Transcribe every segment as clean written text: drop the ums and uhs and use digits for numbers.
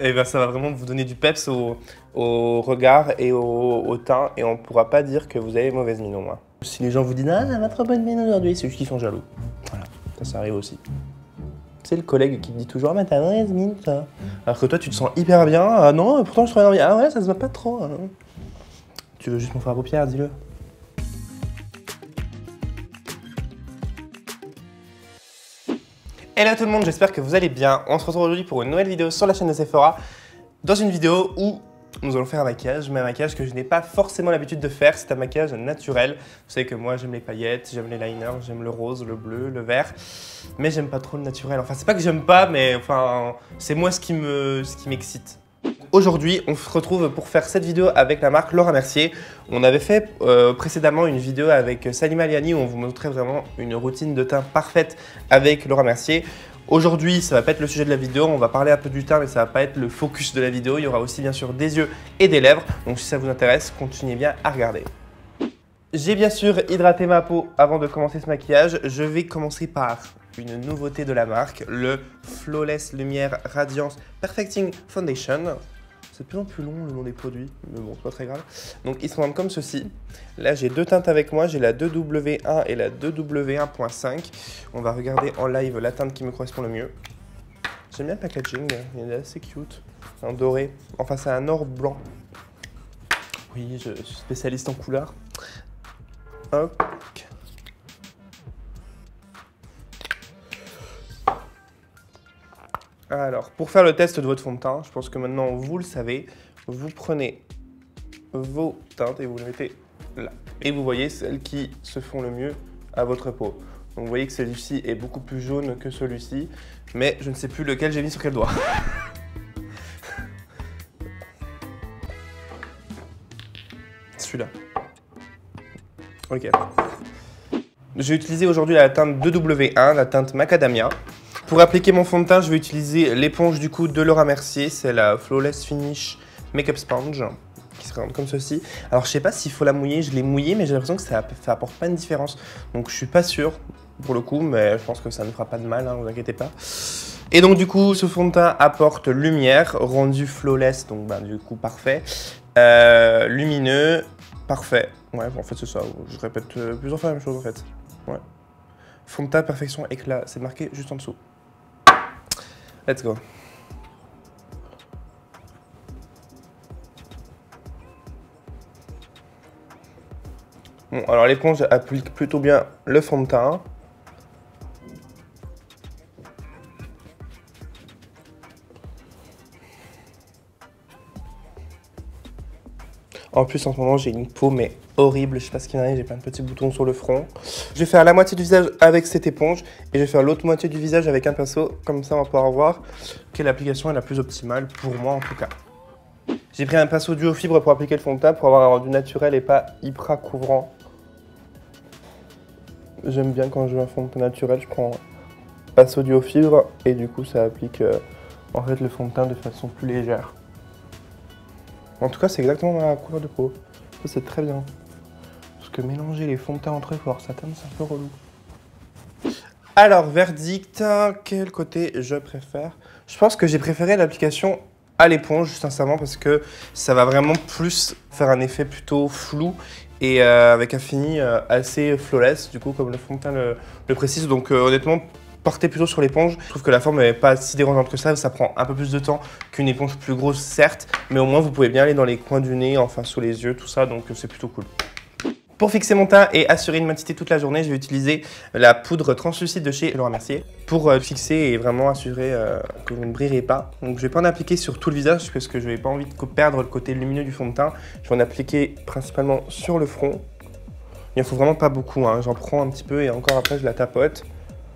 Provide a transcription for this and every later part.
Et ben, ça va vraiment vous donner du peps au regard et au teint. Et on pourra pas dire que vous avez mauvaise mine au moins. Si les gens vous disent « Ah, ça va trop bonne mine aujourd'hui », c'est juste qu'ils sont jaloux. Voilà, ça arrive aussi. C'est le collègue qui te dit toujours « Mais t'as mauvaise mine, toi ». Alors que toi, tu te sens hyper bien. « Ah non, pourtant je travaille bien. Ah ouais, ça se voit pas trop. Hein. » Tu veux juste mon faire paupière, dis-le. Hello tout le monde, j'espère que vous allez bien. On se retrouve aujourd'hui pour une nouvelle vidéo sur la chaîne de Sephora. Dans une vidéo où nous allons faire un maquillage, mais un maquillage que je n'ai pas forcément l'habitude de faire. C'est un maquillage naturel. Vous savez que moi j'aime les paillettes, j'aime les liners, j'aime le rose, le bleu, le vert. Mais j'aime pas trop le naturel. Enfin, c'est pas que j'aime pas, mais enfin, c'est moi ce qui m'excite. Aujourd'hui, on se retrouve pour faire cette vidéo avec la marque Laura Mercier. On avait fait précédemment une vidéo avec Salima Liani où on vous montrait vraiment une routine de teint parfaite avec Laura Mercier. Aujourd'hui, ça va pas être le sujet de la vidéo, on va parler un peu du teint, mais ça va pas être le focus de la vidéo. Il y aura aussi bien sûr des yeux et des lèvres. Donc si ça vous intéresse, continuez bien à regarder. J'ai bien sûr hydraté ma peau avant de commencer ce maquillage. Je vais commencer par une nouveauté de la marque, le Flawless Lumière Radiance Perfecting Foundation. C'est de plus en plus long le nom des produits, mais bon, c'est pas très grave. Donc ils se vendent comme ceci. Là, j'ai deux teintes avec moi, j'ai la 2W1 et la 2W1.5. On va regarder en live la teinte qui me correspond le mieux. J'aime bien le packaging, il est assez cute. Un doré, enfin c'est un or blanc. Oui, je suis spécialiste en couleurs. Hop. Alors, pour faire le test de votre fond de teint, je pense que maintenant vous le savez, vous prenez vos teintes et vous les mettez là. Et vous voyez celles qui se font le mieux à votre peau. Donc vous voyez que celui-ci est beaucoup plus jaune que celui-ci, mais je ne sais plus lequel j'ai mis sur quel doigt. Celui-là. Ok. J'ai utilisé aujourd'hui la teinte 2W1, la teinte Macadamia. Pour appliquer mon fond de teint, je vais utiliser l'éponge du coup de Laura Mercier. C'est la Flawless Finish Makeup Sponge qui se présente comme ceci. Alors je sais pas s'il faut la mouiller, je l'ai mouillée, mais j'ai l'impression que ça apporte pas une différence. Donc je suis pas sûr pour le coup, mais je pense que ça ne fera pas de mal, hein, vous inquiétez pas. Et donc du coup, ce fond de teint apporte lumière, rendu flawless, donc ben, du coup parfait. Lumineux, parfait. Ouais, en fait c'est ça, je répète plusieurs fois la même chose en fait. Ouais. Fond de teint, perfection, éclat, c'est marqué juste en dessous. Let's go. Bon, alors l'éponge applique plutôt bien le fond de teint. En plus, en ce moment, j'ai une peau mais horrible. Je sais pas ce qui m'arrive, j'ai plein de petits boutons sur le front. Je vais faire la moitié du visage avec cette éponge et je vais faire l'autre moitié du visage avec un pinceau. Comme ça, on va pouvoir voir quelle application est la plus optimale pour moi en tout cas. J'ai pris un pinceau duo fibre pour appliquer le fond de teint pour avoir un rendu naturel et pas hyper couvrant. J'aime bien quand je veux un fond de teint naturel, je prends un pinceau duo fibre et du coup, ça applique en fait le fond de teint de façon plus légère. En tout cas, c'est exactement ma couleur de peau. Ça, c'est très bien. Parce que mélanger les fonds de teint entre eux pour ça teinte, c'est un peu relou. Alors, verdict, quel côté je préfère? Je pense que j'ai préféré l'application à l'éponge, sincèrement, parce que ça va vraiment plus faire un effet plutôt flou et avec un fini assez flawless, du coup, comme le fond de teint le précise. Donc, honnêtement, partez plutôt sur l'éponge. Je trouve que la forme n'est pas si dérangeante que ça prend un peu plus de temps qu'une éponge plus grosse, certes, mais au moins vous pouvez bien aller dans les coins du nez, enfin sous les yeux, tout ça, donc c'est plutôt cool. Pour fixer mon teint et assurer une matité toute la journée, je vais utiliser la poudre translucide de chez Laura Mercier pour fixer et vraiment assurer que vous ne brillerez pas. Donc je vais pas en appliquer sur tout le visage parce que je n'ai pas envie de perdre le côté lumineux du fond de teint. Je vais en appliquer principalement sur le front. Il ne faut vraiment pas beaucoup, hein. J'en prends un petit peu et encore après je la tapote.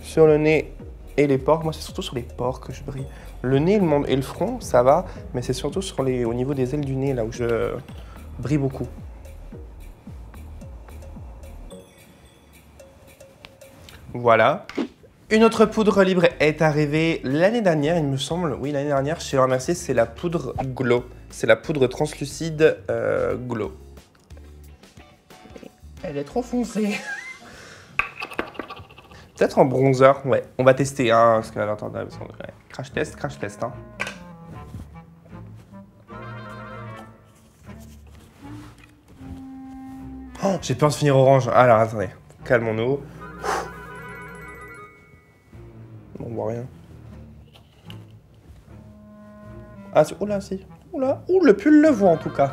Sur le nez et les pores, moi c'est surtout sur les pores que je brille. Le nez et le front, ça va, mais c'est surtout sur au niveau des ailes du nez, là où je brille beaucoup. Voilà. Une autre poudre libre est arrivée l'année dernière, il me semble. Oui, l'année dernière, chez Laura Mercier, c'est la poudre Glow. C'est la poudre translucide Glow. Elle est trop foncée. Peut-être en bronzer, ouais. On va tester, hein, parce que attendez, crash test, hein. Oh, j'ai peur de finir orange. Alors, attendez. Calmons-nous. On voit rien. Ah, oula, si. Oula. Ouh, le pull le voit en tout cas.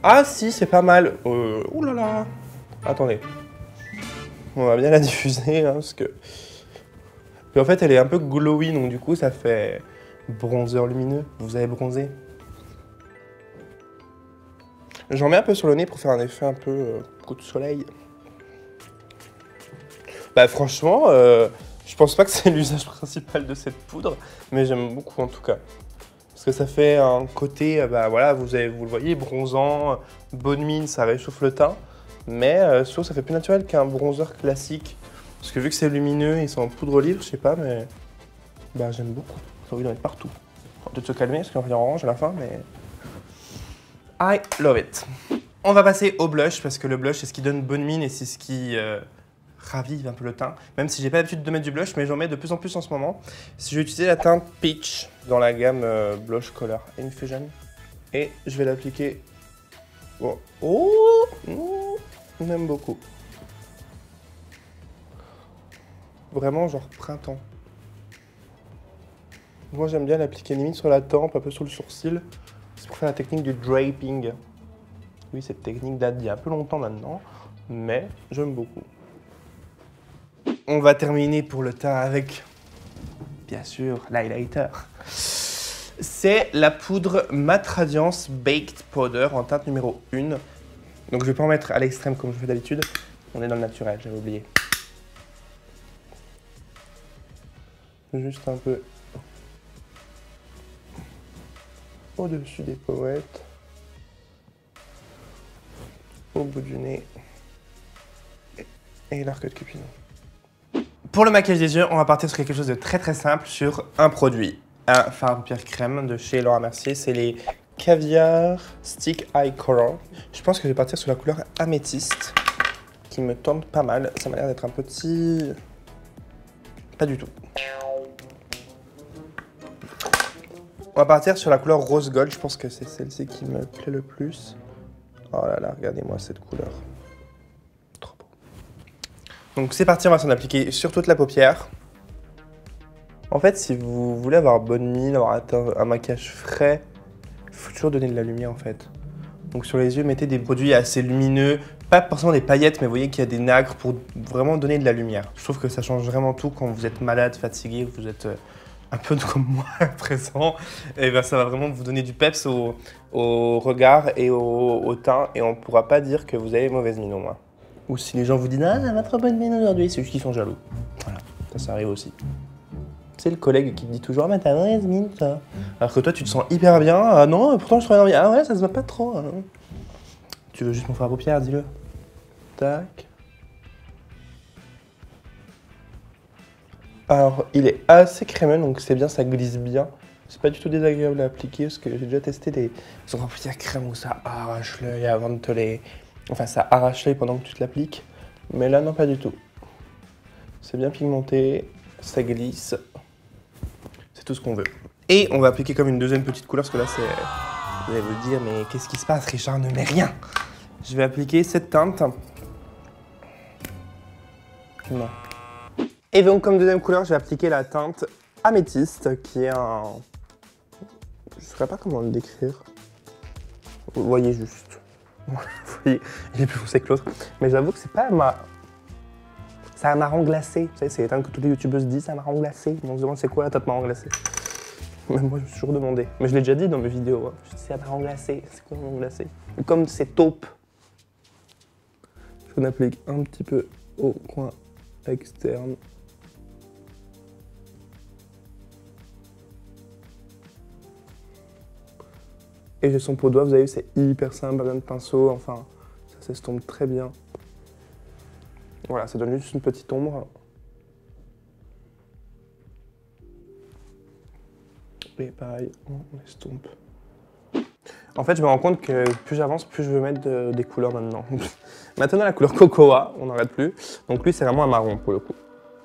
Ah, si, c'est pas mal. Ouh là là. Attendez. On va bien la diffuser, hein, parce que... Puis en fait, elle est un peu glowy, donc du coup, ça fait bronzer lumineux. Vous avez bronzé. J'en mets un peu sur le nez pour faire un effet un peu coup de soleil. Bah franchement, je pense pas que c'est l'usage principal de cette poudre, mais j'aime beaucoup en tout cas. Parce que ça fait un côté, bah voilà, vous le voyez, bronzant, bonne mine, ça réchauffe le teint. Mais je trouve que ça fait plus naturel qu'un bronzer classique. Parce que vu que c'est lumineux et c'est en poudre olive, je sais pas, mais bah j'aime beaucoup. J'ai envie d'en mettre partout. Faut peut-être se calmer parce qu'on va faire orange à la fin, mais... I love it. On va passer au blush parce que le blush c'est ce qui donne bonne mine et c'est ce qui ravive un peu le teint. Même si j'ai pas l'habitude de mettre du blush, mais j'en mets de plus en plus en ce moment. Je vais utiliser la teinte Peach dans la gamme Blush Color Infusion et je vais l'appliquer. Oh, oh, on aime beaucoup. Vraiment genre printemps. Moi j'aime bien l'appliquer limite sur la tempe, un peu sur le sourcil. C'est pour faire la technique du draping. Oui, cette technique date d'il y a un peu longtemps maintenant, mais j'aime beaucoup. On va terminer pour le teint avec, bien sûr, l'highlighter. C'est la poudre Matte Radiance Baked Powder en teinte numéro 1. Donc je vais pas en mettre à l'extrême comme je fais d'habitude. On est dans le naturel, j'avais oublié. Juste un peu au-dessus des pommettes, au bout du nez et l'arc de Cupidon. Pour le maquillage des yeux, on va partir sur quelque chose de très simple, sur un produit. Un fard à paupières crème de chez Laura Mercier, c'est les Caviar Stick Eye Coral. Je pense que je vais partir sur la couleur améthyste, qui me tente pas mal. Ça m'a l'air d'être un petit... Pas du tout. On va partir sur la couleur rose gold, je pense que c'est celle-ci qui me plaît le plus. Oh là là, regardez-moi cette couleur. Trop beau. Donc c'est parti, on va s'en appliquer sur toute la paupière. En fait, si vous voulez avoir bonne mine, avoir un maquillage frais, il faut toujours donner de la lumière en fait. Donc sur les yeux, mettez des produits assez lumineux, pas forcément des paillettes, mais vous voyez qu'il y a des nacres pour vraiment donner de la lumière. Je trouve que ça change vraiment tout quand vous êtes malade, fatigué, vous êtes... un peu comme moi à présent, et ben ça va vraiment vous donner du peps au regard et au teint, et on ne pourra pas dire que vous avez mauvaise mine au moins. Ou si les gens vous disent « Ah, elle a trop bonne mine aujourd'hui », c'est juste qu'ils sont jaloux. Voilà, ça arrive aussi. C'est le collègue qui te dit toujours « Mais t'as mauvaise mine, toi ». Alors que toi, tu te sens hyper bien. « Ah non, pourtant je travaille bien. Ah ouais, ça se voit pas trop. Hein. » Tu veux juste mon fard à paupières, dis-le. Tac. Alors, il est assez crémeux, donc c'est bien, ça glisse bien. C'est pas du tout désagréable à appliquer, parce que j'ai déjà testé des endroits à crème où ça arrache l'œil avant de te les... Enfin, ça arrache l'œil pendant que tu te l'appliques. Mais là, non, pas du tout. C'est bien pigmenté, ça glisse. C'est tout ce qu'on veut. Et on va appliquer comme une deuxième petite couleur, parce que là, c'est... Vous allez vous dire, mais qu'est-ce qui se passe? Richard ne met rien. Je vais appliquer cette teinte. Non. Et donc, comme deuxième couleur, je vais appliquer la teinte améthyste, qui est un... Je ne saurais pas comment le décrire. Vous voyez juste. Vous voyez, il est plus foncé que l'autre. Mais j'avoue que c'est pas ma... C'est un marron glacé. Vous savez, c'est les teintes que toutes les youtubeuses disent, c'est un marron glacé. On se demande c'est quoi la teinte marron glacé. Même moi, je me suis toujours demandé. Mais je l'ai déjà dit dans mes vidéos. Hein. Je dis, c'est un marron glacé. C'est quoi un marron glacé? Comme c'est taupe. Je l'applique un petit peu au coin externe. Et j'ai son pot doigt, vous avez vu, c'est hyper simple, à de pinceau, enfin, ça s'estompe très bien. Voilà, ça donne juste une petite ombre. Et pareil, on estompe. En fait, je me rends compte que plus j'avance, plus je veux mettre des couleurs maintenant. Maintenant, la couleur Cocoa, on n'arrête plus. Donc lui, c'est vraiment un marron pour le coup.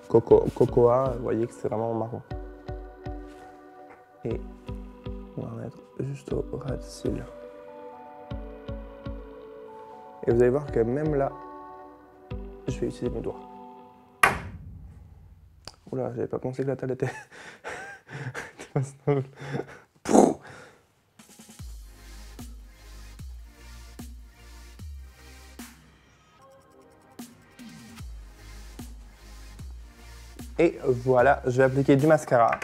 Cocoa, vous voyez que c'est vraiment un marron. Et on va mettre juste au ras de cils. Et vous allez voir que même là, je vais utiliser mes doigts. Oula, j'avais pas pensé que la table était... pas stable. Et voilà, je vais appliquer du mascara.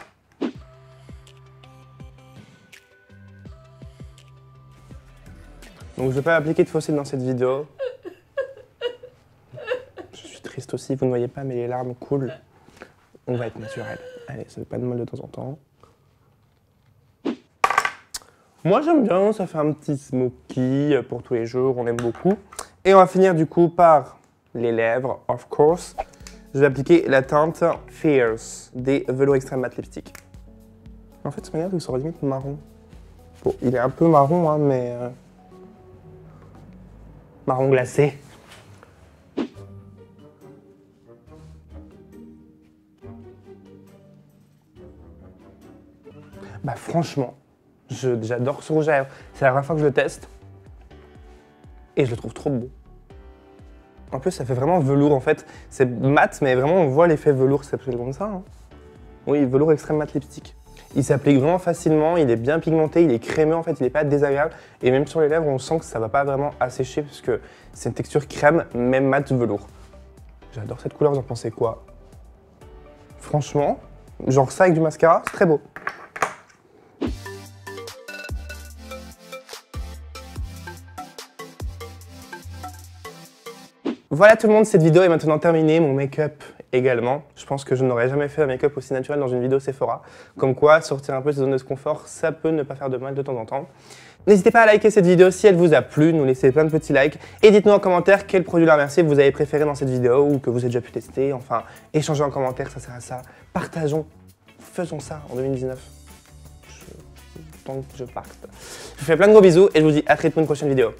Donc je ne vais pas appliquer de fossile dans cette vidéo. Je suis triste aussi, vous ne voyez pas, mais les larmes coulent. On va être naturel. Allez, ça fait pas de mal de temps en temps. Moi j'aime bien, ça fait un petit smoky pour tous les jours, on aime beaucoup. Et on va finir du coup par les lèvres, of course. Je vais appliquer la teinte Fierce des Velours Extreme Matte Lipstick. En fait, ce manière, il serait limite marron. Bon, il est un peu marron, hein, mais... marron glacé. Bah franchement, j'adore ce rouge à lèvres. C'est la première fois que je le teste. Et je le trouve trop beau. En plus, ça fait vraiment velours en fait. C'est mat, mais vraiment on voit l'effet velours, ça s'appelle comme ça. Hein. Oui, Velours Extreme Matte Lipstick. Il s'applique vraiment facilement, il est bien pigmenté, il est crémeux en fait, il n'est pas désagréable. Et même sur les lèvres, on sent que ça va pas vraiment assécher parce que c'est une texture crème, même mat velours. J'adore cette couleur, vous en pensez quoi? Franchement, genre ça avec du mascara, c'est très beau. Voilà tout le monde, cette vidéo est maintenant terminée, mon make-up également. Je pense que je n'aurais jamais fait un make-up aussi naturel dans une vidéo Sephora. Comme quoi, sortir un peu de sa zone de confort, ça peut ne pas faire de mal de temps en temps. N'hésitez pas à liker cette vidéo si elle vous a plu, nous laisser plein de petits likes. Et dites-nous en commentaire quel produit la remercier vous avez préféré dans cette vidéo ou que vous avez déjà pu tester. Enfin, échangez en commentaire, ça sert à ça. Partageons, faisons ça en 2019. Tant que je parte. Je vous fais plein de gros bisous et je vous dis à très vite pour une prochaine vidéo.